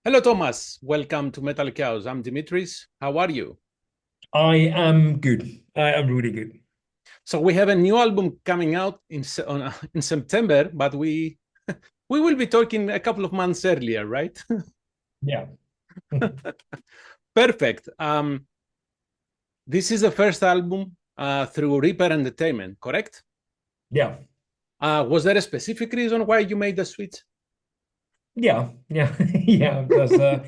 Hello, Thomas. Welcome to Metalkaoz. I'm Dimitris. How are you? I am good. I am really good. So we have a new album coming out in September, but we will be talking a couple of months earlier, right? Yeah. Perfect. This is the first album through Reaper Entertainment, correct? Yeah. Was there a specific reason why you made the switch? Yeah. Yeah. Yeah.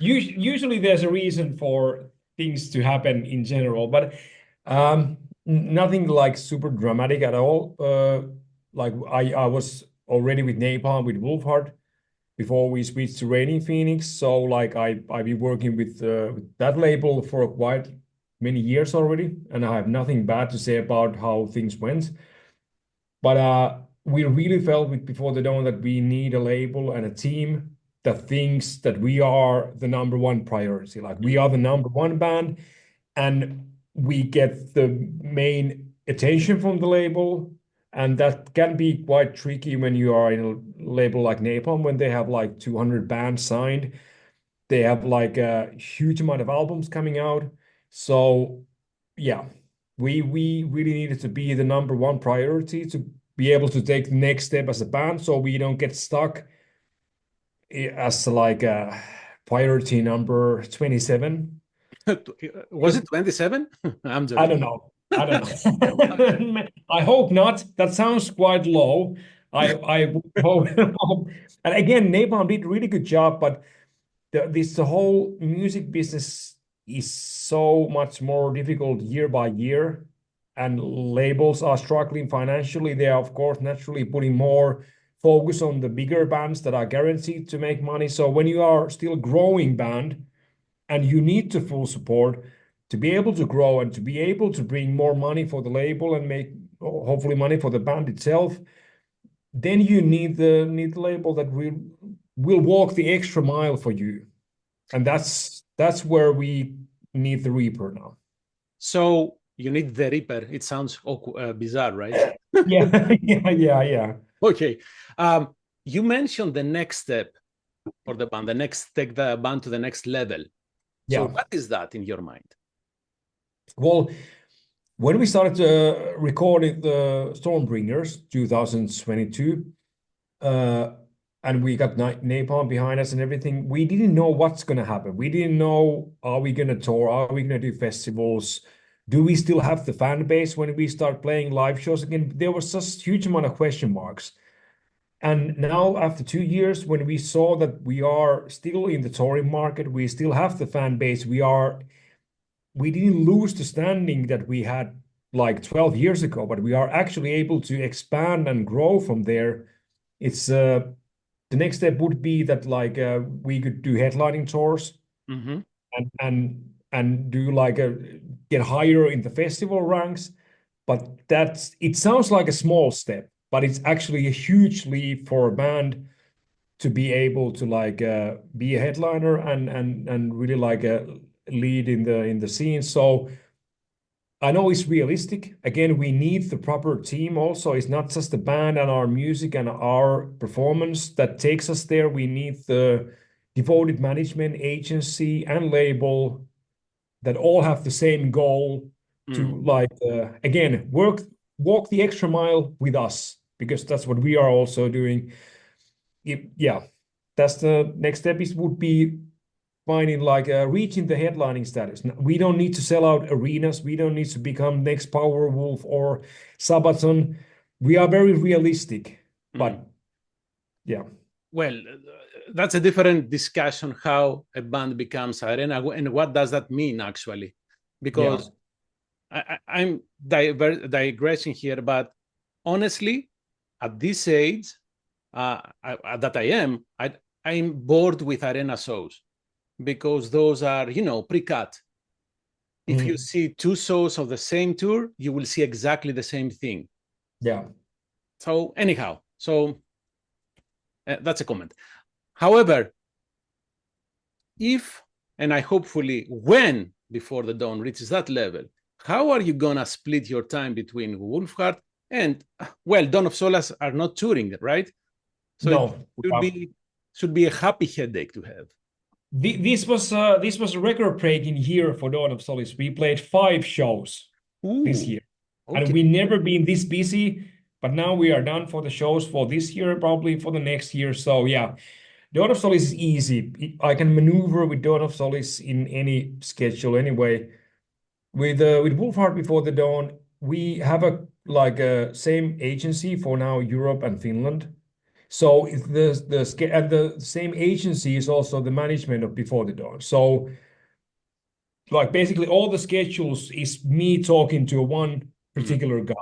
Usually there's a reason for things to happen in general, but nothing like super dramatic at all. Like I was already with Napalm with Wolfhard before we switched to Raining Phoenix. So like I've been working with that label for quite many years already, and I have nothing bad to say about how things went. But we really felt with Before the Dawn that we need a label and a team that thinks that we are the number one priority. Like we are the number one band, and we get the main attention from the label. And that can be quite tricky when you are in a label like Napalm, when they have like 200 bands signed. They have like a huge amount of albums coming out. So yeah, we really needed to be the number one priority to be able to take the next step as a band, so we don't get stuck as like a priority number 27. Was Because it 27? I'm I joking. don't know. I don't Okay. know. I hope not. That sounds quite low. I would hope. And again, Napalm did a really good job, but the whole music business is so much more difficult year by year, and labels are struggling financially. They are, of course, naturally putting more focus on the bigger bands that are guaranteed to make money. So when you are still growing band and you need the full support to be able to grow and to be able to bring more money for the label and make hopefully money for the band itself, then you need the label that will walk the extra mile for you. And that's where we need the Reaper now. So you need the Reaper. It sounds bizarre, right? Yeah, yeah. Okay. You mentioned the next step for the band, the next take the band to the next level. So Yeah. what is that in your mind? Well, when we started recording the Stormbringers 2022, uh, and we got Napalm behind us and everything, we didn't know what's going to happen. We didn't know, are we going to tour? Are we going to do festivals? Do we still have the fan base when we start playing live shows again? There was just huge amount of question marks. And now, after 2 years, when we saw that we are still in the touring market, we still have the fan base, we didn't lose the standing that we had like 12 years ago, but we are actually able to expand and grow from there. It's The next step would be that like we could do headlining tours Mm-hmm. and do like a get higher in the festival ranks. But it sounds like a small step, but it's actually a huge leap for a band to be able to like be a headliner and really like lead in the scene. So I know it's realistic. Again, we need the proper team also. It's not just the band and our music and our performance that takes us there. We need the devoted management agency and label that all have the same goal Mm. to like again walk the extra mile with us, because that's what we are also doing. Yeah, that's the next step is would be finding like reaching the headlining status. We don't need to sell out arenas. We don't need to become next Powerwolf or Sabaton. We are very realistic, Mm. but yeah, Well, that's a different discussion how a band becomes arena and what does that mean actually, yeah. because I'm digressing here, but honestly, at this age that I am, I'm bored with arena shows because those are, pre-cut. If you Mhm. see two shows of the same tour, you will see exactly the same thing. Yeah. So anyhow, that's a comment. However, if and I hopefully when Before the Dawn reaches that level, how are you gonna split your time between Wolfheart and well, Dawn of Solace are not touring, right? So it No. should be should be a happy headache to have. This was a record-breaking year for Dawn of Solace. We played 5 shows this Ooh, year, and okay. we never been this busy. But now we are done for the shows for this year, probably for the next year. So yeah, Dawn of Solace is easy. I can maneuver with Dawn of Solace in any schedule anyway. With Wolfheart Before the Dawn, we have a like a same agency for now Europe and Finland. So it's the same agency is also the management of Before the Dawn. So like basically all the schedules is me talking to one Mm, particular guy.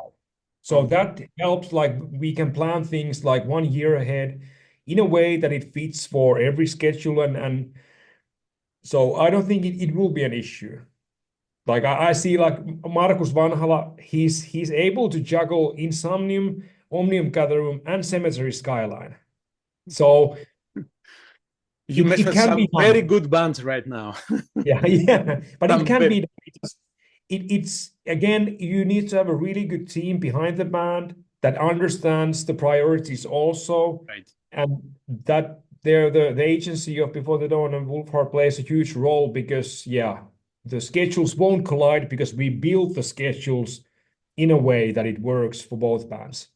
So okay. that helps, like we can plan things like 1 year ahead in a way that it fits for every schedule, and so I don't think it will be an issue. Like I see like Markus Vanhala, he's able to juggle Insomnium, Omnium Gatherum, and Cemetery Skyline. So You mess it with can be some very done. good bands right now. Yeah, yeah. But it Some can very, be done. It's again, you need to have a really good team behind the band that understands the priorities also, right. and that the agency of Before the Dawn and Wolfheart plays a huge role because yeah, the schedules won't collide because we build the schedules in a way that it works for both bands.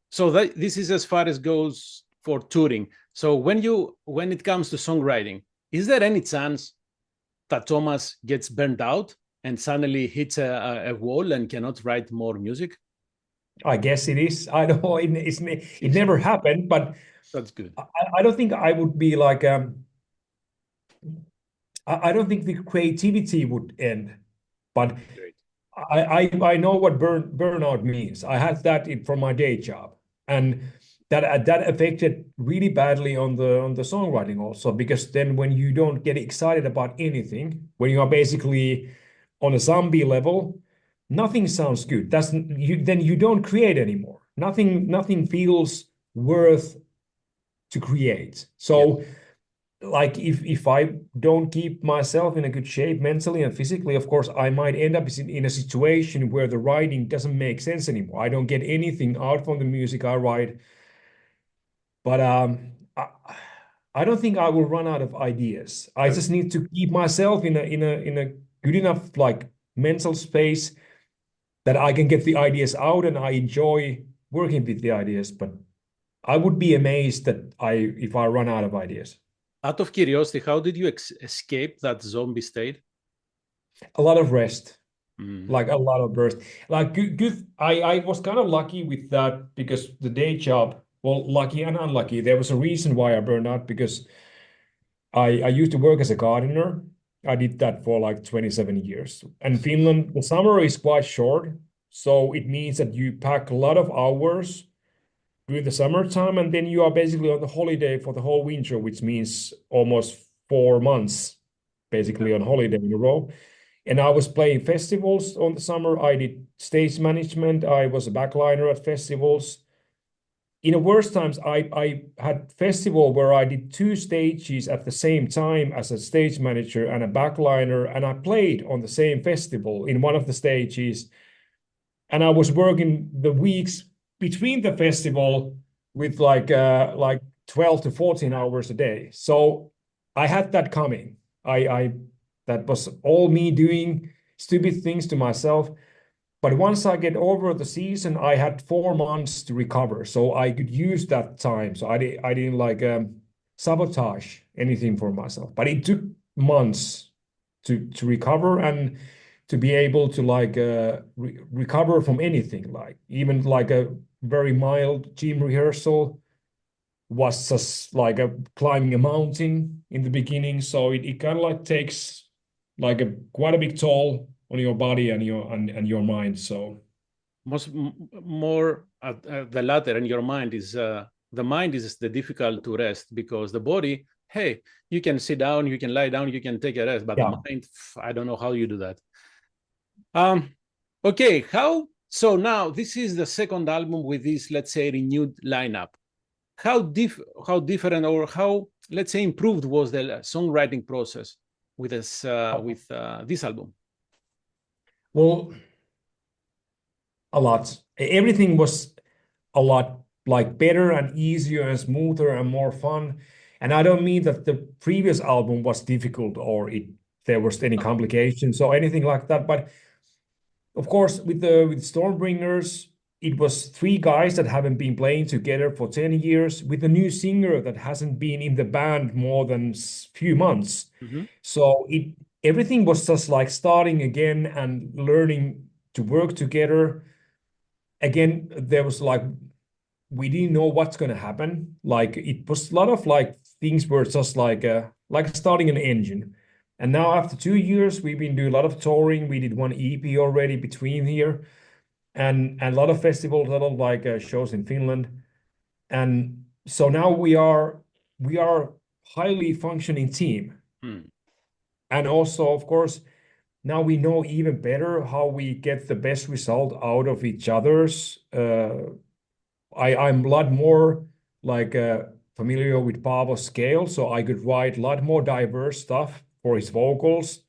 So this is as far as goes for touring. So when it comes to songwriting, is there any chance that Thomas gets burned out and suddenly hits a wall and cannot write more music? I guess it is. I don't know. It never happened, but That's good. I don't think I would be like I don't think the creativity would end, but Great. I know what burnout means. I had that from my day job, and that affected really badly on the songwriting also, because then when you don't get excited about anything, when you are basically on a zombie level, nothing sounds good. That's you then you don't create anymore. Nothing feels worth to create. Yeah. So like if I don't keep myself in a good shape mentally and physically, of course, I might end up in a situation where the writing doesn't make sense anymore. I don't get anything out from the music I write. But I don't think I will run out of ideas. I Uh, just need to keep myself in a good enough like mental space that I can get the ideas out and I enjoy working with the ideas. But I would be amazed that I if I run out of ideas. Out of curiosity, how did you escape that zombie state? A lot of rest. Mm, Like a lot of burst. Like good. I was kind of lucky with that because the day job, well, lucky and unlucky. There was a reason why I burned out because I used to work as a gardener. I did that for like 27 years. And Finland, the summer is quite short, so it means that you pack a lot of hours during the summertime, and then you are basically on the holiday for the whole winter, which means almost 4 months yeah. basically on holiday in a row. And I was playing festivals on the summer. I did stage management. I was a backliner at festivals. In the worst times, I had festival where I did 2 stages at the same time as a stage manager and a backliner, and I played on the same festival in one of the stages. And I was working the weeks between the festival with like 12 to 14 hours a day. So I had that coming. I that was all me doing stupid things to myself. But once I get over the season, I had 4 months to recover, so I could use that time. So I didn't like sabotage anything for myself. But it took months to recover and to be able to like recover from anything, like even like a very mild gym rehearsal was just like a climbing a mountain in the beginning. So it kind of like takes like a quite a big toll on your body and your mind. So More the latter in your mind is the mind is the difficult to rest because the body, hey, you can sit down, you can lie down, you can take a rest, but the yeah. mind, I don't know how you do that. Okay, how so now this is the second album with this, let's say, renewed lineup. How different or how, let's say, improved was the songwriting process with this album? Well, a lot. Everything was a lot like better and easier and smoother and more fun. And I don't mean that the previous album was difficult or there was any complications or anything like that. But of course, with Stormbringers, it was three guys that haven't been playing together for 10 years with a new singer that hasn't been in the band more than few months. So everything was just like starting again and learning to work together. Again, there was like we didn't know what's going to happen. Like it was a lot of like things were just like starting an engine. And now after 2 years, we've been doing a lot of touring. We did one EP already between here, and a lot of festivals, a lot of like shows in Finland. And so now we are highly functioning team. And also, of course, now we know even better how we get the best result out of each other's. I'm a lot more like familiar with Paavo's scale, so I could write a lot more diverse stuff for his vocals.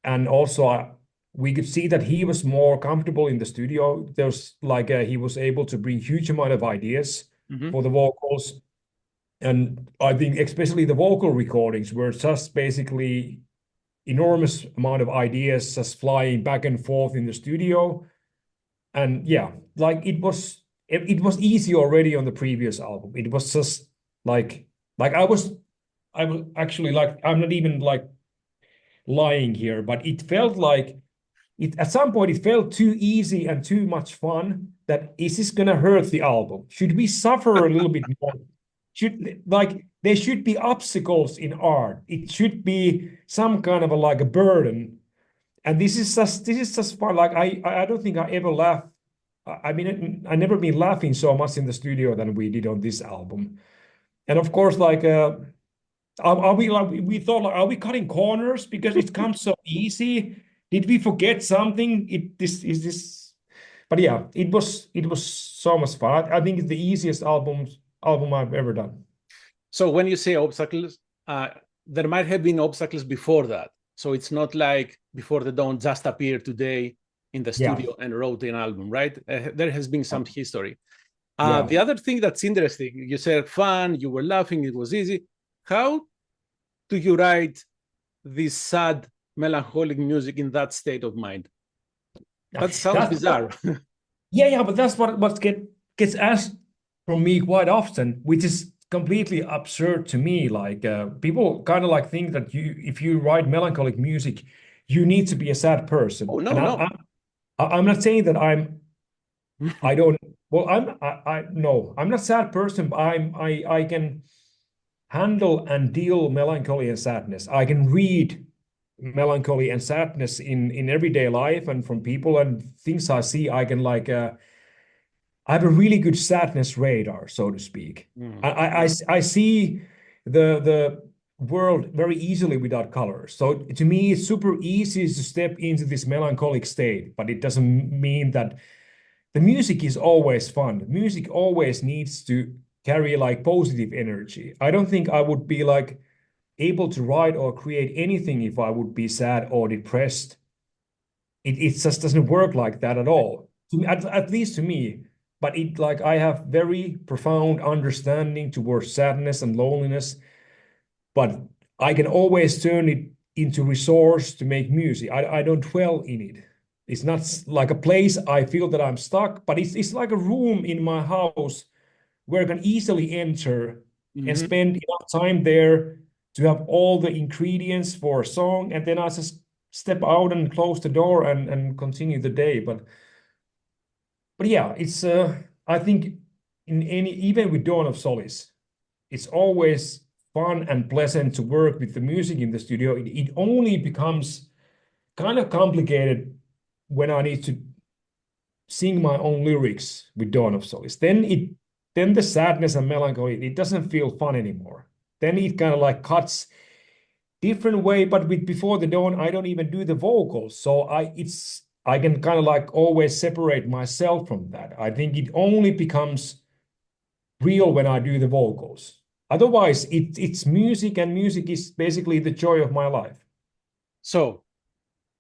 And also, we could see that he was more comfortable in the studio. There's like he was able to bring huge amount of ideas for the vocals. And I think especially the vocal recordings were just basically enormous amount of ideas just flying back and forth in the studio. And yeah, like it was easy already on the previous album. It was just like I was actually like I'm not even like lying here, but it felt like at some point it felt too easy and too much fun. That is this gonna hurt the album? Should we suffer a little bit more? There should be obstacles in art. It should be some kind of a burden. And this is just fun. Like I don't think I ever laughed. I mean, I never been laughing so much in the studio than we did on this album. And of course, like, are we like we thought, like, are we cutting corners because it comes so easy? Did we forget something? But yeah, it was so much fun. I think it's the easiest album I've ever done. So when you say obstacles, there might have been obstacles before that. So it's not like Before the Dawn just appeared today in the studio and wrote an album, right? There has been some history. The other thing that's interesting, you said fun, you were laughing, it was easy. How do you write this sad, melancholic music in that state of mind? That sounds bizarre. But that's what gets asked from me quite often, which is completely absurd to me. Like people kind of like think that if you write melancholic music, you need to be a sad person. Oh no. I'm not saying that I don't. Well, I'm not a sad person. But I can handle and deal melancholy and sadness. I can read melancholy and sadness in everyday life and from people and things I see. I can like. I have a really good sadness radar, so to speak. I see the world very easily without colors. So to me, it's super easy to step into this melancholic state, but it doesn't mean that the music is always fun. The music always needs to carry like positive energy. I don't think I would be like able to write or create anything if I would be sad or depressed. It just doesn't work like that at all. At least to me. But I have very profound understanding towards sadness and loneliness. But I can always turn it into resource to make music. I don't dwell in it. It's not like a place I feel that I'm stuck, but it's like a room in my house where I can easily enter and spend enough time there to have all the ingredients for a song, and then I just step out and close the door and continue the day. But yeah, it's I think even with Dawn of Solace, it's always fun and pleasant to work with the music in the studio. It only becomes kind of complicated when I need to sing my own lyrics with Dawn of Solace. Then the sadness and melancholy, it doesn't feel fun anymore. Then it kind of like cuts different way. But with Before the Dawn, I don't even do the vocals, so I can kind of like always separate myself from that. I think it only becomes real when I do the vocals. Otherwise, it's music, and music is basically the joy of my life. So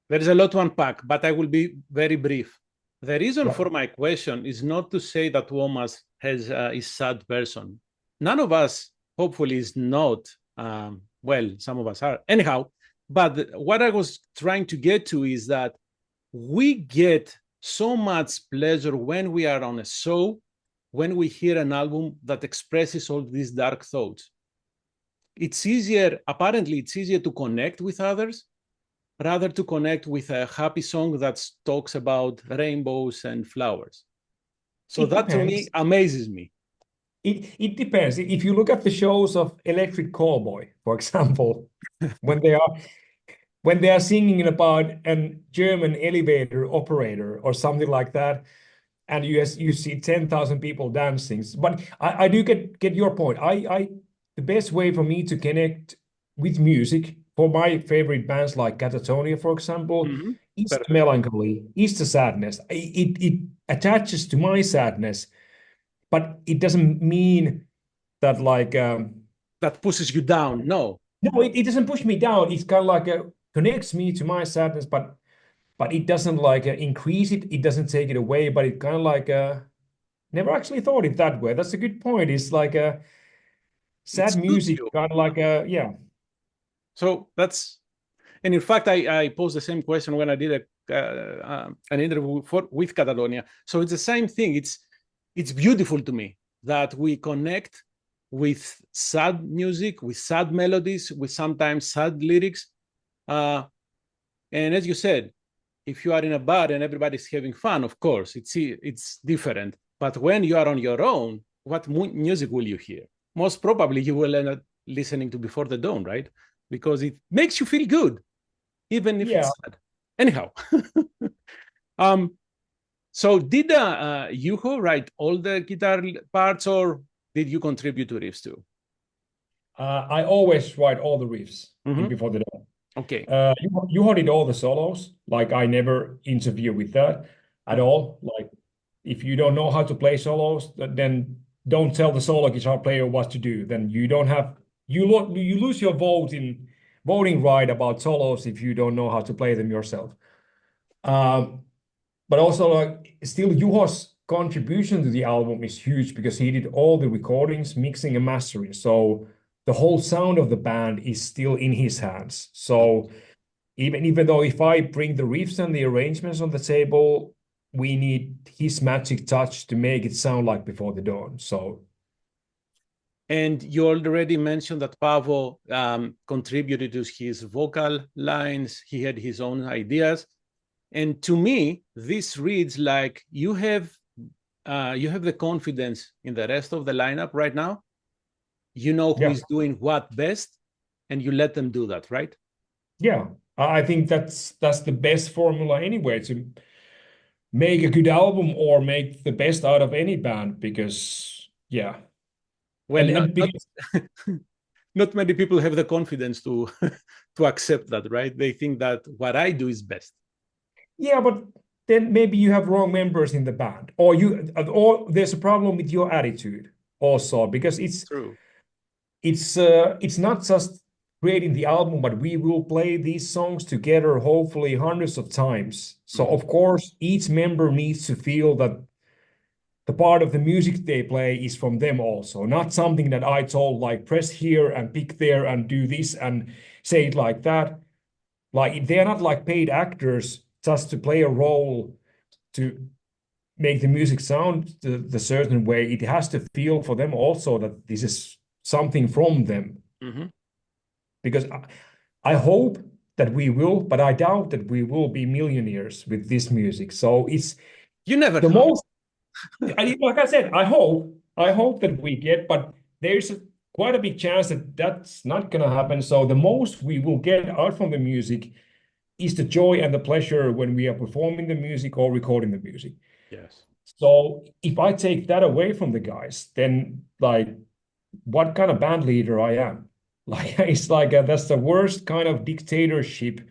there is a lot to unpack, but I will be very brief. The reason for my question is not to say that Tuomas is a sad person. None of us hopefully is not. Well, some of us are. Anyhow, but what I was trying to get to is that we get so much pleasure when we are on a show, when we hear an album that expresses all these dark thoughts. It's easier, apparently, it's easier to connect with others rather to connect with a happy song that talks about rainbows and flowers. So It that to depends. me amazes me. It depends. If you look at the shows of Electric Callboy, for example, when they are singing about a German elevator operator or something like that, and you see 10,000 people dancing. But I do get your point. The best way for me to connect with music for my favorite bands like Catatonia, for example, is the Perfect. melancholy, is the sadness. It attaches to my sadness, but it doesn't mean that That pushes you down. No. no, it doesn't push me down. It's kind of connects me to my sadness, but it doesn't increase it. It doesn't take it away, but it kind of never actually thought it that way. That's a good point. It's like a It sad suits music, you. kind of like a yeah. So that's, and in fact, I posed the same question when I did an interview with Catalonia. So it's the same thing. It's beautiful to me that we connect with sad music, with sad melodies, with sometimes sad lyrics. And as you said, if you are in a bar and everybody's having fun, of course, it's different. But when you are on your own, what music will you hear? Most probably you will end up listening to Before the Dawn, right? Because it makes you feel good, even if Yeah. it's sad. Anyhow, so did Yuho write all the guitar parts, or did you contribute to riffs too? I always write all the riffs in Before the Dawn. Okay. You did all the solos. Like I never interfere with that at all. Like if you don't know how to play solos, then don't tell the solo guitar player what to do. Then you don't have you lose your voting right about solos if you don't know how to play them yourself. But also still Juho's contribution to the album is huge because he did all the recordings, mixing and mastering. So the whole sound of the band is still in his hands. So even though if I bring the riffs and the arrangements on the table, we need his magic touch to make it sound like Before the Dawn. So and you already mentioned that Pavo contributed to his vocal lines. He had his own ideas. And to me, this reads like you have the confidence in the rest of the lineup right now. You know who yeah, is doing what best, and you let them do that, right? yeah. I think that's the best formula anyway to make a good album or make the best out of any band because yeah. Well, And because not many people have the confidence to to accept that, right? They think that what I do is best. yeah, but then maybe you have wrong members in the band, or there's a problem with your attitude also because True. it's not just creating the album, but we will play these songs together hopefully hundreds of times. So of course, each member needs to feel that the part of the music they play is from them also, not something that I told like press here and pick there and do this and say it like that. Like they're not like paid actors just to play a role to make the music sound the certain way. It has to feel for them also that this is something from them. Because I hope that we will, but I doubt that we will be millionaires with this music. So it's You never the know. most, like I said, I hope that we get, but there's quite a big chance that that's not going to happen. So the most we will get out from the music is the joy and the pleasure when we are performing the music or recording the music. Yes. So if I take that away from the guys, then like what kind of band leader I am? Like it's like that's the worst kind of dictatorship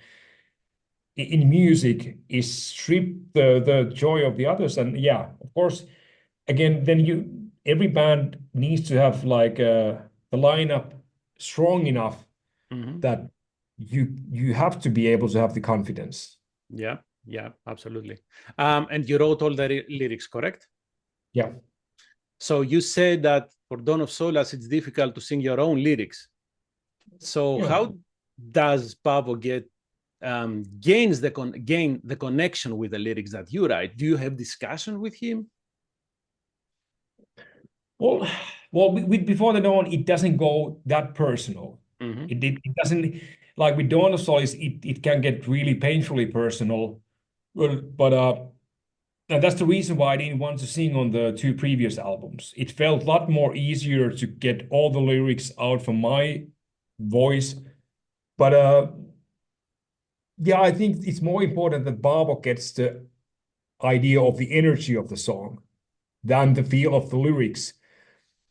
in music is strip the joy of the others. And yeah, of course, again, then every band needs to have the lineup strong enough that you have to be able to have the confidence. Yeah, yeah, absolutely. And you wrote all the lyrics, correct? Yeah. So you said that for Dawn of Solace, it's difficult to sing your own lyrics. So how does Paavo gain the connection with the lyrics that you write? Do you have discussion with him? Well, with Before the Dawn, it doesn't go that personal. Mm-hmm. It doesn't, like with Dawn of Solace, it can get really painfully personal. But and that's the reason why I didn't want to sing on the two previous albums. It felt a lot more easier to get all the lyrics out from my voice. But yeah, I think it's more important that Paavo gets the idea of the energy of the song than the feel of the lyrics.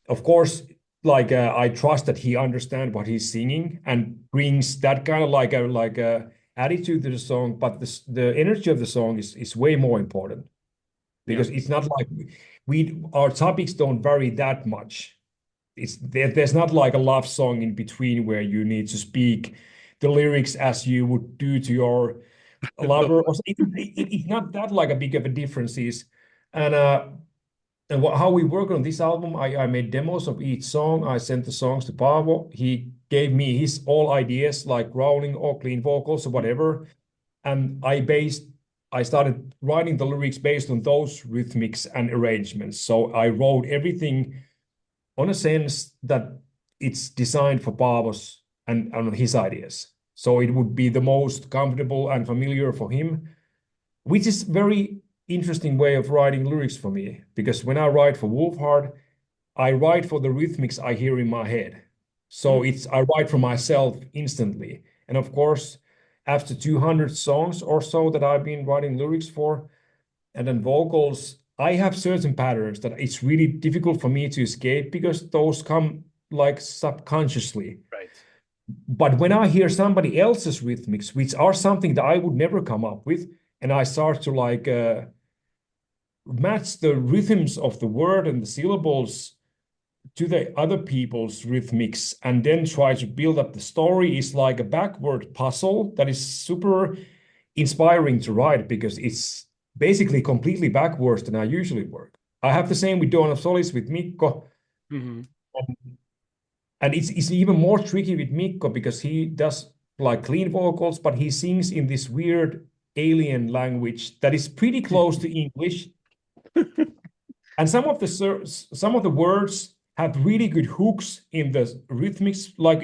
Of course, like I trust that he understands what he's singing and brings that kind of like a attitude to the song, but the energy of the song is way more important because it's not like our topics don't vary that much. There's not like a love song in between where you need to speak the lyrics as you would do to your lover. It's not that like a big of a differences. And how we work on this album, I made demos of each song. I sent the songs to Paavo. He gave me his all ideas, like growling or clean vocals or whatever. And I started writing the lyrics based on those rhythmics and arrangements. So I wrote everything on a sense that it's designed for Paavo's and his ideas. So it would be the most comfortable and familiar for him, which is very interesting way of writing lyrics for me, because when I write for Wolfhard, I write for the rhythmics I hear in my head. So I write for myself instantly. And of course, after 200 songs or so that I've been writing lyrics for, and then vocals, I have certain patterns that it's really difficult for me to escape because those come like subconsciously. Right. But when I hear somebody else's rhythmics, which are something that I would never come up with, and I start to like match the rhythms of the word and the syllables to the other people's rhythmics and then try to build up the story is like a backward puzzle that is super inspiring to write because it's basically completely backwards than I usually work. I have the same with Dawn of Solace with Mikko. Mm-hmm. And it's even more tricky with Mikko because he does like clean vocals, but he sings in this weird alien language that is pretty close to English. And some of the words have really good hooks in the rhythmics, like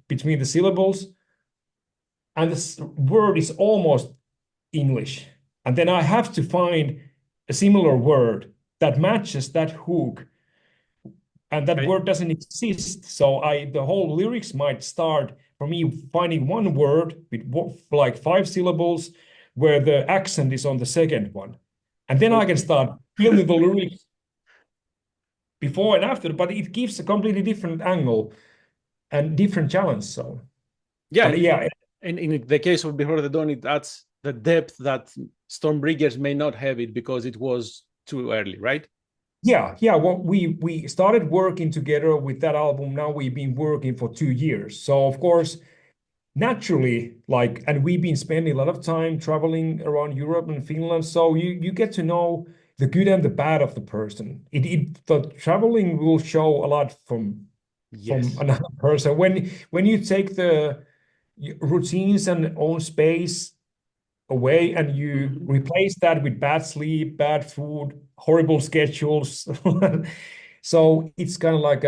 between the syllables, and the word is almost English. And then I have to find a similar word that matches that hook, and that word doesn't exist. So the whole lyrics might start for me finding one word with like 5 syllables where the accent is on the second one. And then I can start building the lyrics before and after, but it gives a completely different angle and different challenge. So yeah. And in the case of Before the Dawn, it adds the depth that Stormbreakers may not have it because it was too early, right? Yeah. Well, we started working together with that album. Now we've been working for 2 years. So of course, naturally, and we've been spending a lot of time traveling around Europe and Finland. So you get to know the good and the bad of the person. The traveling will show a lot from another person. When you take the routines and own space away and you replace that with bad sleep, bad food, horrible schedules. So it's kind of like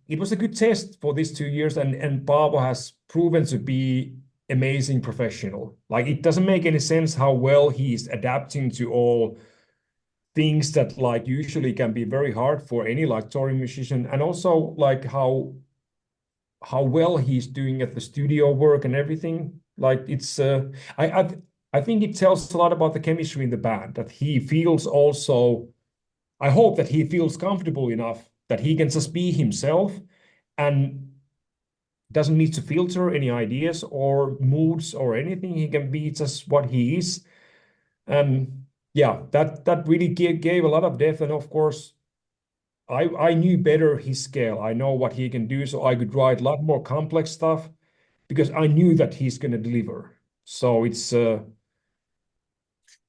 it was a good test for these 2 years, and Paavo has proven to be amazing professional. Like it doesn't make any sense how well he's adapting to all things that like usually can be very hard for any like touring musician, and also like how well he's doing at the studio work and everything. Like it's I think it tells a lot about the chemistry in the band that he feels also. I hope that he feels comfortable enough that he can just be himself and doesn't need to filter any ideas or moods or anything. He can be just what he is. And yeah, that really gave a lot of depth. And of course, I knew better his scale. I know what he can do, so I could write a lot more complex stuff because I knew that he's going to deliver. So it's a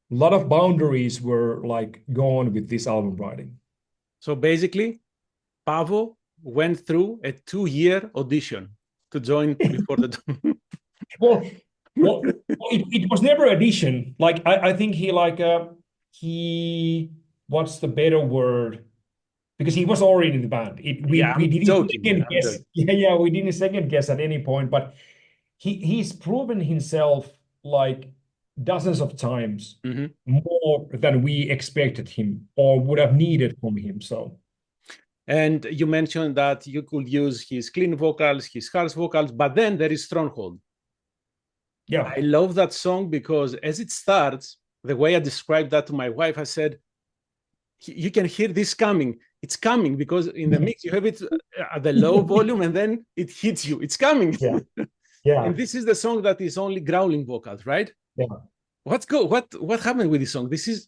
lot of boundaries were like gone with this album writing. So basically, Paavo went through a 2-year audition to join Before the Dawn. Well, it was never audition. Like I think he what's the better word? Because he was already in the band. Yeah, We I'm didn't joking, man. second I'm guess. joking. Yeah, we didn't second guess at any point. But he's proven himself like dozens of times Mhm. more than we expected him or would have needed from him. So And you mentioned that you could use his clean vocals, his harsh vocals, but then there is Stronghold. yeah, I love that song because as it starts, the way I described that to my wife, I said, you can hear this coming. It's coming because in the mix, you have it at the low volume and then it hits you. It's coming. yeah, yeah, And this is the song that is only growling vocals, right? yeah. What happened with this song? This is,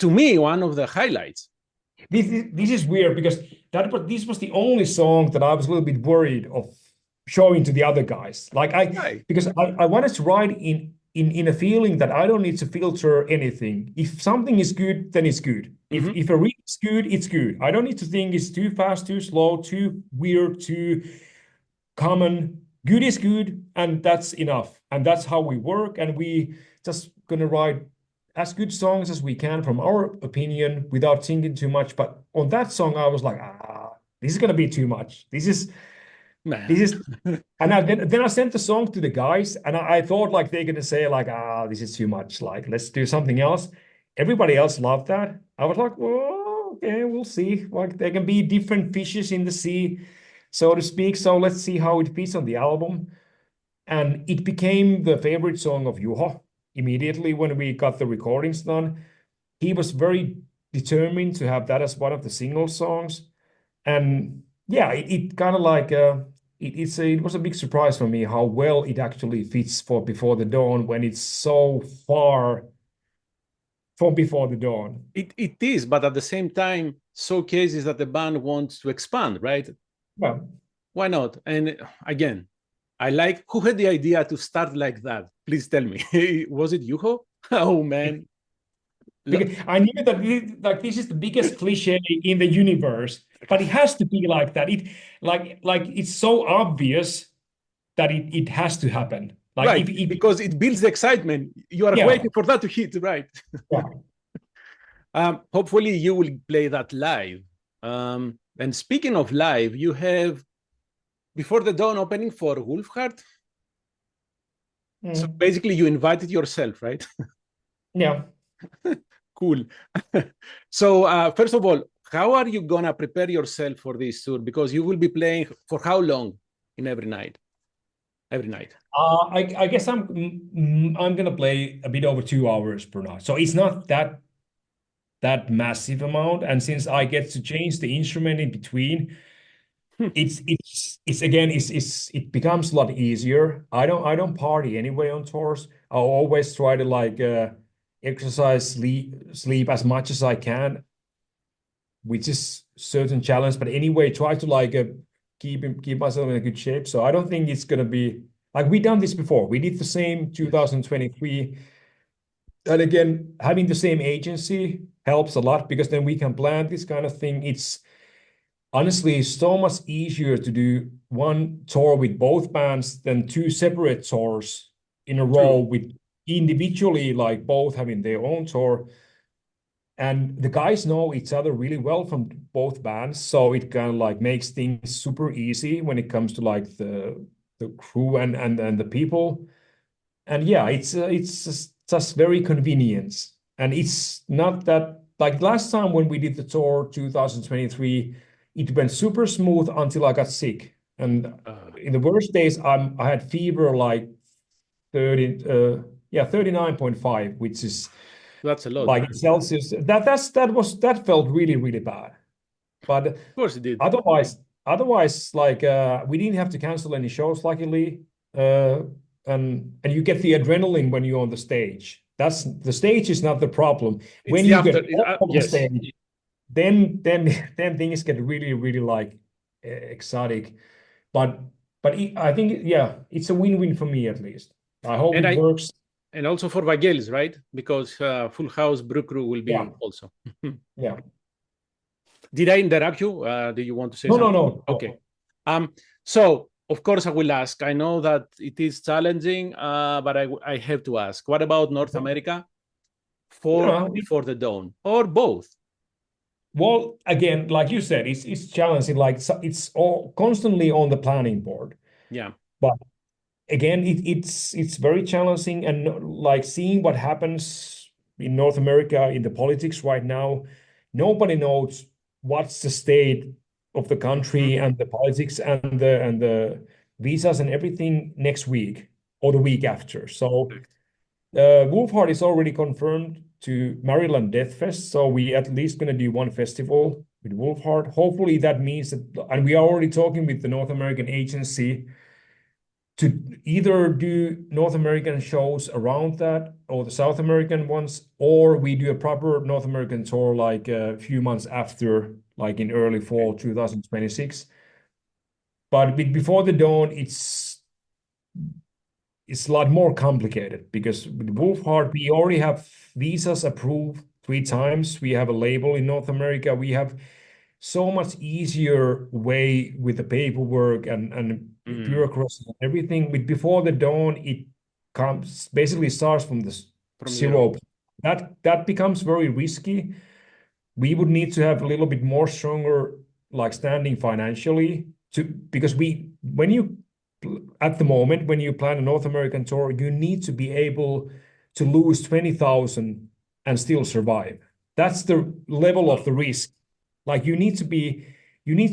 to me, one of the highlights. This is weird because this was the only song that I was a little bit worried of showing to the other guys. Right. Because I wanted to write in a feeling that I don't need to filter anything. If something is good, then it's good. Mm-hmm. If a read is good, it's good. I don't need to think it's too fast, too slow, too weird, too common. Good is good, and that's enough. And that's how we work. And we just gonna write as good songs as we can from our opinion without thinking too much. But on that song, I was like, this is gonna be too much. This is, and then I sent the song to the guys, and I thought like they're gonna say like, this is too much. Like, let's do something else. Everybody else loved that. I was like, well, okay, we'll see. Like, there can be different fishes in the sea, so to speak. So let's see how it fits on the album. And it became the favorite song of Juho immediately when we got the recordings done. He was very determined to have that as one of the single songs. And yeah, it kind of like it was a big surprise for me how well it actually fits for Before the Dawn when it's so far from Before the Dawn. It is, but at the same time, showcases that the band wants to expand, right? Yeah. Why not? And again, I like who had the idea to start like that. Please tell me, was it Juho? Oh man, Because I knew that this is the biggest cliche in the universe, but it has to be like that. It like it's so obvious that it has to happen. Like right? if Because it builds the excitement. You are yeah, waiting for that to hit, right? yeah. Hopefully, you will play that live. And speaking of live, you have Before the Dawn opening for Wolfheart. So basically, you invited yourself, right? Yeah. Cool. So first of all, how are you gonna prepare yourself for this tour? Because you will be playing for how long in every night? Every night. I guess I'm gonna play a bit over 2 hours per night, so it's not that massive amount. And since I get to change the instrument in between, it's again it becomes a lot easier. I don't party anyway on tours. I always try to like exercise, sleep as much as I can, which is certain challenge. But anyway, try to like keep myself in a good shape. So I don't think it's gonna be like we done this before. We did the same 2023. And again, having the same agency helps a lot because then we can plan this kind of thing. It's honestly so much easier to do one tour with both bands than two separate tours in a row with individually like both having their own tour. And the guys know each other really well from both bands, so it kind of like makes things super easy when it comes to like the crew and the people. And yeah, it's just very convenient. And it's not that like last time when we did the tour 2023, it went super smooth until I got sick. And in the worst days, I had fever like 39.5, which is That's a lot, like man. in Celsius. That felt really, really bad. But Of course it did. otherwise, like we didn't have to cancel any shows, luckily. And you get the adrenaline when you're on the stage. That's the stage is not the problem. It's When the you get after. off the Yes. stage, then things get really, really like exotic. But I think yeah, it's a win-win for me at least. I hope And it I works. and also for Vagelis, right? Because Full House Brew Crew will Yeah, be also. yeah. Did I interrupt you? Do you want to say No, no, something? no. Okay. So of course I will ask. I know that it is challenging, but I have to ask. What about North America for Yeah. Before the Dawn or both? Well, again, like you said, it's challenging. Like it's all constantly on the planning board. Yeah. But again, it's very challenging, and like seeing what happens in North America in the politics right now, nobody knows what's the state of the country Mm-hmm. and the politics and the visas and everything next week or the week after. So Wolfhard is already confirmed to Maryland Death Fest, so we at least going to do one festival with Wolfhard. Hopefully that means that, and we are already talking with the North American agency to either do North American shows around that or the South American ones, or we do a proper North American tour like a few months after, like in early fall 2026. But Before the Dawn, it's a lot more complicated because with Wolfhard, we already have visas approved 3 times. We have a label in North America. We have so much easier way with the paperwork and Mm. bureaucracy and everything. With Before the Dawn, it comes basically starts from the From zero. zero. That becomes very risky. We would need to have a little bit more stronger like standing financially to because we when you at the moment when you plan a North American tour, you need to be able to lose 20,000 and still survive. That's the level of Wow. the risk. Like you need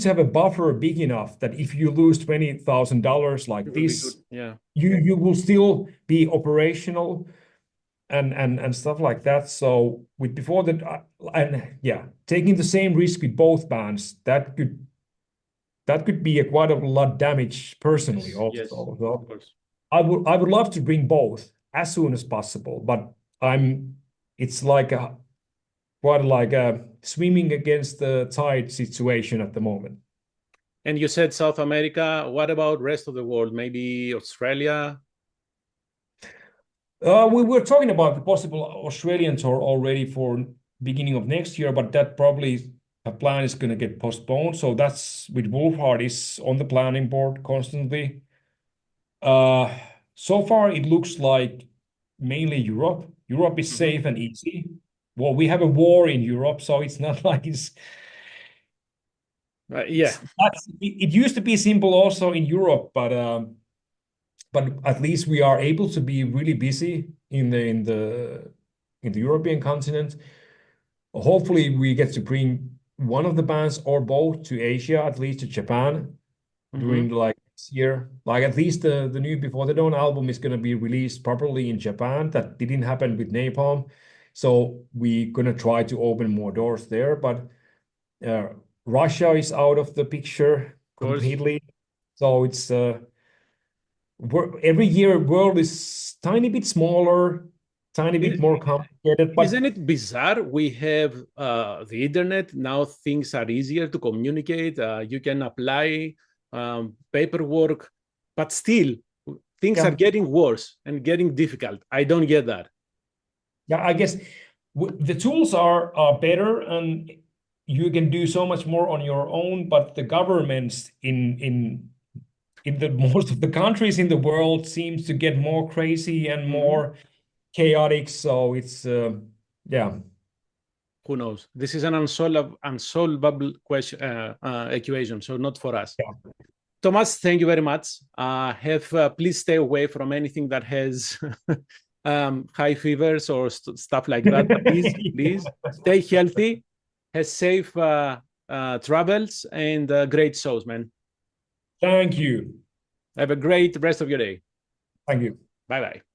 to have a buffer big enough that if you lose $20,000 like It will be good. this, Yeah. you will still be operational and stuff like that. So with Before the and yeah, taking the same risk with both bands, that could be a quite a lot damage personally Yes. also. Yes. Of So course. I would love to bring both as soon as possible, but it's like a quite like a swimming against the tide situation at the moment. And you said South America. What about rest of the world? Maybe Australia? We were talking about the possible Australian tour already for beginning of next year, but that probably a plan is going to get postponed. So that's with Wolfhard is on the planning board constantly. Uh, so far it looks like mainly Europe. Europe is Mhm. safe and easy. Well, we have a war in Europe, so it's not like Yeah, it used to be simple also in Europe, but at least we are able to be really busy in the European continent. Hopefully, we get to bring one of the bands or both to Asia, at least to Japan hmm during like this year. Like at least the new Before the Dawn album is gonna be released properly in Japan. That didn't happen with Napalm, so we're gonna try to open more doors there. But uh, Russia is out of the picture of course. completely. So it's every year world is tiny bit smaller, tiny bit more complicated. But Isn't it bizarre? We have the internet now. Things are easier to communicate. You can apply paperwork, but still, things are yeah, getting worse and getting difficult. I don't get that. yeah, I guess the tools are better and you can do so much more on your own. But the governments in the most of the countries in the world seems to get more crazy and Mhm. more chaotic. So it's yeah. Who knows? This is an unsolvable question, equation, so not for us. Yeah. Thomas, thank you very much. Have Please stay away from anything that has high fevers or stuff like that. Please, please stay healthy, have safe travels, and great shows, man. Thank you. Have a great rest of your day. Thank you. Bye bye.